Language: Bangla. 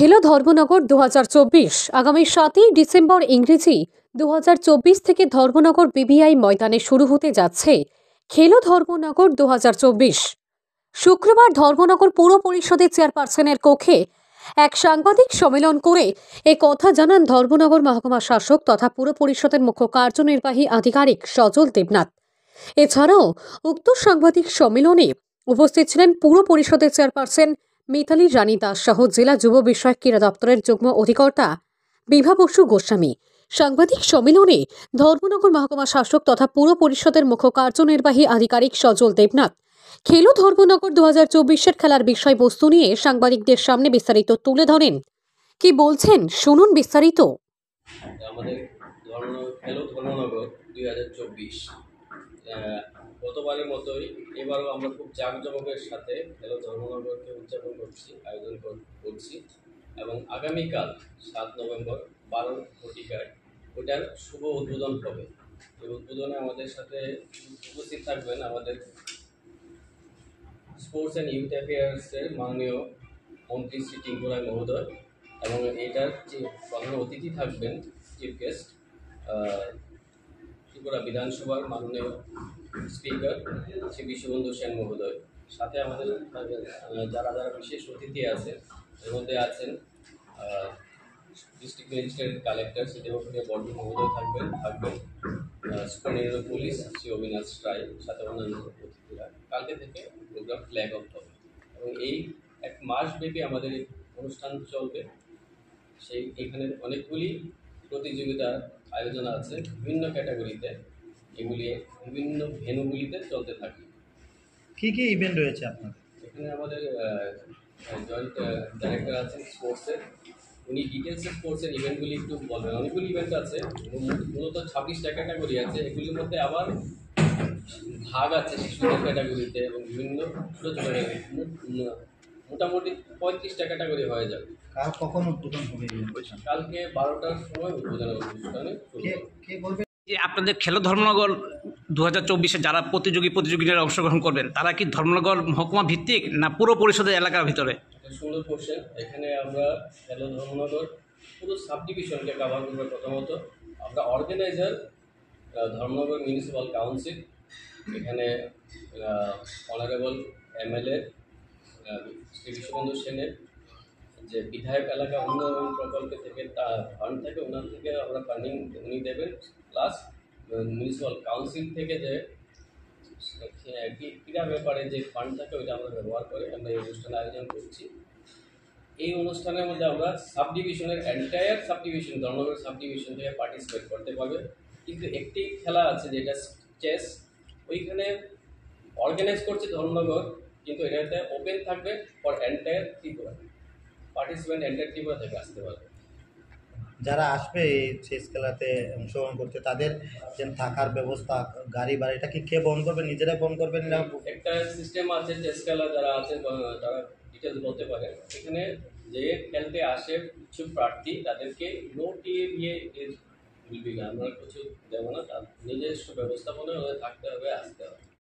খেলো ধর্মনগর 2024 আগামী 7ই ডিসেম্বর ইংরেজি 2024 থেকে ধর্মনগর বিবিআই ময়দানে শুরু হতে যাচ্ছে খেলো ধর্মনগর 2024। শুক্রবার ধর্মনগর পৌর পরিষদের চেয়ারপারসনের কক্ষে এক সাংবাদিক সম্মেলন করে এ কথা জানান ধর্মনগর মহকুমা শাসক তথা পুর পরিষদের মুখ্য কার্যনির্বাহী আধিকারিক সজল দেবনাথ। এছাড়াও উক্ত সাংবাদিক সম্মেলনে উপস্থিত ছিলেন পুর পরিষদের চেয়ারপারসন মিতালি রানী দাস সহ জেলা যুব বিষয়ক ক্রীড়া দপ্তরের যুগ্ম অধিকর্তা বিভা বসু গোস্বামী। সাংবাদিক সম্মেলনে ধর্মনগর মহকুমা শাসক তথা পুর পরিষদের মুখ্য কার্যনির্বাহী আধিকারিক সজল দেবনাথ খেলো ধর্মনগর 2024-এর খেলার বিষয়বস্তু নিয়ে সাংবাদিকদের সামনে বিস্তারিত তুলে ধরেন। কি বলছেন শুনুন বিস্তারিত। আমাদের খেলো ধর্মনগর 2024 গতবারের মতোই এবারও আমরা খুব জাঁকজমকের সাথে খেলো ধর্মনগরকে উদযাপন আয়োজন করছি এবং আগামীকাল 7 নভেম্বর 12 ঘটিকায় ওটার শুভ উদ্বোধন হবে। এই উদ্বোধনে আমাদের সাথে উপস্থিত থাকবেন আমাদের স্পোর্টস অ্যান্ড ইউথ অ্যাফেয়ার্সের মাননীয় মন্ত্রী শ্রী টিঙ্কু রায় মহোদয় এবং এটার যে প্রধান অতিথি থাকবেন চিফ গেস্ট ত্রিপুরা বিধানসভার মাননীয় স্পিকার শ্রী বিশ্ববন্ধু সেন মহোদয়। সাথে আমাদের যারা যারা বিশেষ অতিথি আছেন এর মধ্যে আছেন district magistrate collector Shri Debapriya Barman মহোদয় থাকবেন সুপারিনটেন্ডেন্ট পুলিশ শ্রী অবিনাশ রায়, সাথে অন্যান্য অতিথিরা। কালকে থেকে প্রোগ্রাম ফ্ল্যাগ অফ হবে এবং এই এক মাস ব্যাপী আমাদের অনুষ্ঠান চলবে। এখানে অনেকগুলি প্রতিযোগিতা আয়োজন আছে বিভিন্ন ক্যাটাগরিতে, এগুলি বিভিন্ন ভেন্যুগুলিতে চলতে থাকে। কি কি ইভেন্ট রয়েছে আপনার এখানে? আমাদের জয়েন্ট ডাইরেক্টর আছেন স্পোর্টসের, উনি ডিটেলসে স্পোর্টসের ইভেন্টগুলি একটু বলবেন। অনেকগুলি ইভেন্ট আছে, মূলত 26টা ক্যাটাগরি আছে। এগুলির মধ্যে আবার ভাগ আছে শিশুদের ক্যাটাগরিতে এবং বিভিন্ন ছোটো ছোটো মোটামুটি 35টা ক্যাটাগরি হয়ে যাবে। কখন উদ্বোধন হবে? কালকে 12টার সময় উদ্বোধনের অনুষ্ঠানে। কে বলবে যে আপনাদের খেলো ধর্মনগর 2024-এ যারা প্রতিযোগীরা অংশগ্রহণ করবেন তারা কি ধর্মনগর মহকুমা ভিত্তিক না পুরো পরিষদের এলাকার ভিতরে? সুন্দর কোশ্চেন। এখানে আমরা খেলো ধর্মনগর পুরো সাব ডিভিশনকে কভার করবো। প্রথমত আমরা অর্গানাইজার ধর্মনগর মিউনিসিপ্যাল কাউন্সিল, এখানে অনারেবল এমএলএ শ্রী বিশ্ববন্ধু সেনের যে বিধায়ক এলাকা উন্নয়ন প্রকল্পে থেকে ফান্ড থাকে, ওনার থেকে আমরা ফান্ডিং উনি দেবেন। প্লাস মিউনিসিপ্যাল কাউন্সিল থেকে যে ক্রীড়া ব্যাপারে যে ফান্ড থাকে ওইটা আমরা ব্যবহার করে আমরা এই অনুষ্ঠান আয়োজন করছি। এই অনুষ্ঠানের মধ্যে আমরা সাব ডিভিশনের entire sub division Dharmanagar sub division থেকে পার্টিসিপেট করতে পারবে। কিন্তু একটি খেলা আছে যেটা চেস, ওইখানে অর্গানাইজ করছে ধর্মনগর, কিন্তু এটাতে ওপেন থাকবে for entire Tripura. Participant entire Tripura থেকে আসতে পারবে। যারা আসবে এই চেস খেলাতে অংশগ্রহণ করতে তাদের যে থাকার ব্যবস্থা, গাড়ি ভাড়া, এটা কি কে বহন করবে? নিজেরাই বহন করবেন না? একটা সিস্টেম আছে চেস খেলা, যারা আছে তারা ডিটেলস বলতে পারে। এখানে যে খেলতে আসে ইচ্ছুক প্রার্থী তাদেরকে নো টিএ দিয়ে আমরা কিছু দেবো না, তার নিজস্ব ব্যবস্থাপনা থাকতে হবে, আসতে হবে।